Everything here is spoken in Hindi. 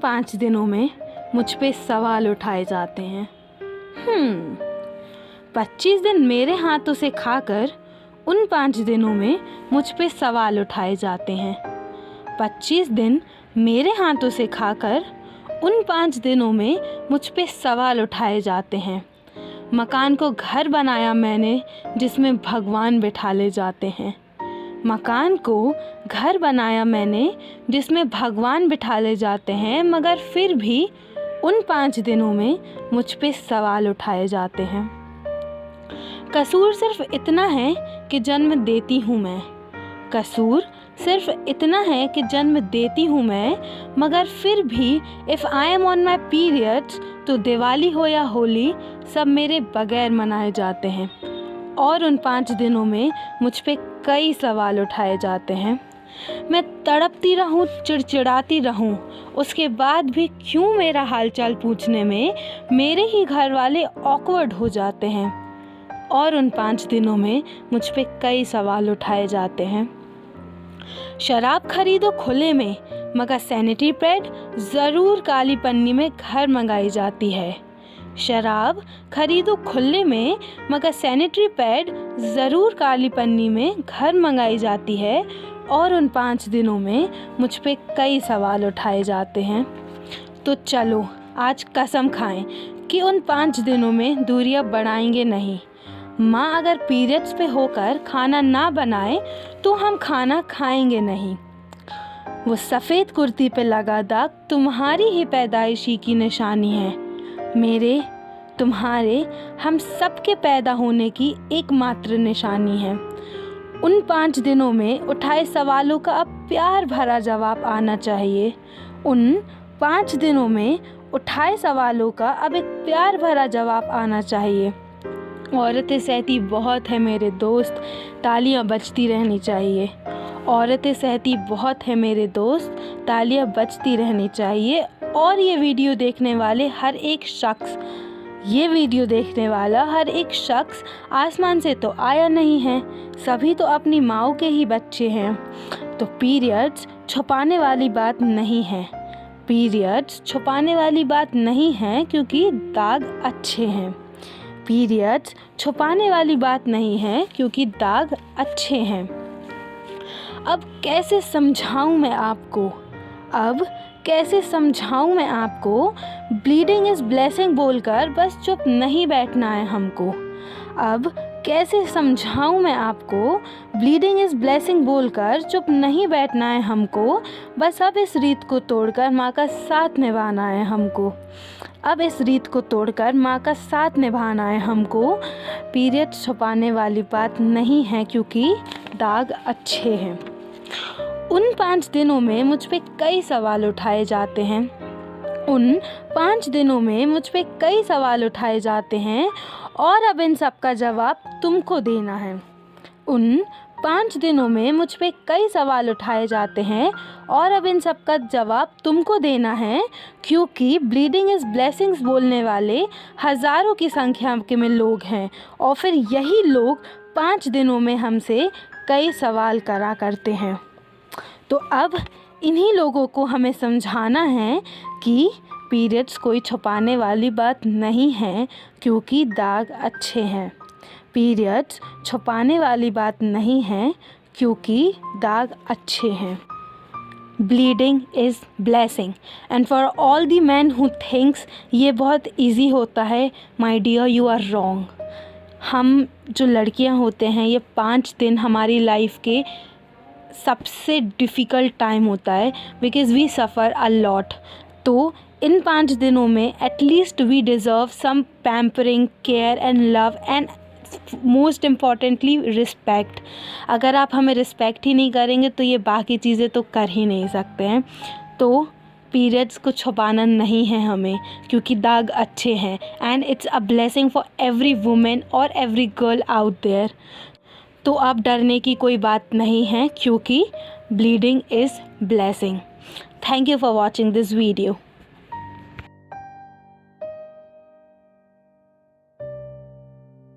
5 दिनों में मुझ पे सवाल उठाए जाते हैं। 25 दिन मेरे हाथों से खाकर उन 5 दिनों में मुझ पे सवाल उठाए जाते हैं। 25 दिन मेरे हाथों से खाकर उन 5 दिनों में मुझ पे सवाल उठाए जाते हैं। मकान को घर बनाया मैंने जिसमें भगवान बिठाले जाते हैं। मकान को घर बनाया मैंने जिसमें भगवान बिठाले जाते हैं, मगर फिर भी उन 5 दिनों में मुझ पे सवाल उठाए जाते हैं। कसूर सिर्फ इतना है कि जन्म देती हूँ मैं। कसूर सिर्फ इतना है कि जन्म देती हूँ मैं, मगर फिर भी if I am on my periods तो दिवाली हो या होली सब मेरे बगैर मनाए जाते हैं। और उन 5 दिनों में मुझ पे कई सवाल उठाए जाते हैं। मैं तड़पती रहूं, चिड़चिड़ाती रहूं, उसके बाद भी क्यों मेरा हालचाल पूछने में मेरे ही घर वाले ऑकवर्ड हो जाते हैं। और उन 5 दिनों में मुझ पे कई सवाल उठाए जाते हैं। शराब खरीदो खुले में, मगर सैनिटरी पैड ज़रूर काली पन्नी में घर मंगाई जाती है। शराब खरीदो खुले में, मगर सैनिटरी पैड ज़रूर काली पन्नी में घर मंगाई जाती है। और उन 5 दिनों में मुझ पे कई सवाल उठाए जाते हैं। तो चलो आज कसम खाएं कि उन 5 दिनों में दूरियां बढ़ाएंगे नहीं। माँ अगर पीरियड्स पे होकर खाना ना बनाए तो हम खाना खाएंगे नहीं। वो सफ़ेद कुर्ती पे लगा दाग तुम्हारी ही पैदाइशी की निशानी है। मेरे, तुम्हारे, हम सबके पैदा होने की एकमात्र निशानी है। उन 5 दिनों में उठाए सवालों का अब प्यार भरा जवाब आना चाहिए। उन 5 दिनों में उठाए सवालों का अब एक प्यार भरा जवाब आना चाहिए। औरतें सहती बहुत है मेरे दोस्त, तालियां बजती रहनी चाहिए। औरतें सहती बहुत है मेरे दोस्त, तालियां बजती रहनी चाहिए। और ये वीडियो देखने वाला हर एक शख्स आसमान से तो आया नहीं है, सभी तो अपनी माँओं के ही बच्चे हैं। तो पीरियड्स छुपाने वाली बात नहीं है। पीरियड्स छुपाने वाली बात नहीं है क्योंकि दाग अच्छे हैं। पीरियड्स छुपाने वाली बात नहीं है क्योंकि दाग अच्छे हैं। अब कैसे समझाऊं मैं आपको, ब्लीडिंग इज़ ब्लेसिंग बोलकर बस चुप नहीं बैठना है हमको। अब कैसे समझाऊं मैं आपको, ब्लीडिंग इज़ ब्लेसिंग बोलकर चुप नहीं बैठना है हमको। बस अब इस रीत को तोड़कर माँ का साथ निभाना है हमको। अब इस रीत को तोड़कर माँ का साथ निभाना है हमको। पीरियड छुपाने वाली बात नहीं है क्योंकि दाग अच्छे हैं। उन 5 दिनों में मुझ पे कई सवाल उठाए जाते हैं। उन 5 दिनों में मुझ पे कई सवाल उठाए जाते हैं और अब इन सब का जवाब तुमको देना है। उन 5 दिनों में मुझ पे कई सवाल उठाए जाते हैं और अब इन सब का जवाब तुमको देना है क्योंकि ब्लीडिंग इज़ ब्लेसिंग्स बोलने वाले हज़ारों की संख्या में लोग हैं और फिर यही लोग 5 दिनों में हमसे कई सवाल करा करते हैं। तो अब इन्हीं लोगों को हमें समझाना है कि पीरियड्स कोई छुपाने वाली बात नहीं है क्योंकि दाग अच्छे हैं। पीरियड्स छुपाने वाली बात नहीं है क्योंकि दाग अच्छे हैं। Bleeding is blessing and for all the man who thinks ये बहुत इजी होता है, my dear you are wrong. हम जो लड़कियां होते हैं ये 5 दिन हमारी लाइफ के सबसे डिफ़िकल्ट टाइम होता है because we suffer a lot. तो इन 5 दिनों में at least we deserve some pampering, care and love and most importantly respect. अगर आप हमें रिस्पेक्ट ही नहीं करेंगे तो ये बाकी चीज़ें तो कर ही नहीं सकते हैं। तो पीरियड्स को छुपाना नहीं है हमें क्योंकि दाग अच्छे हैं and it's a blessing for every women और एवरी गर्ल आउट देयर। तो अब डरने की कोई बात नहीं है क्योंकि bleeding is blessing. Thank you for watching this video.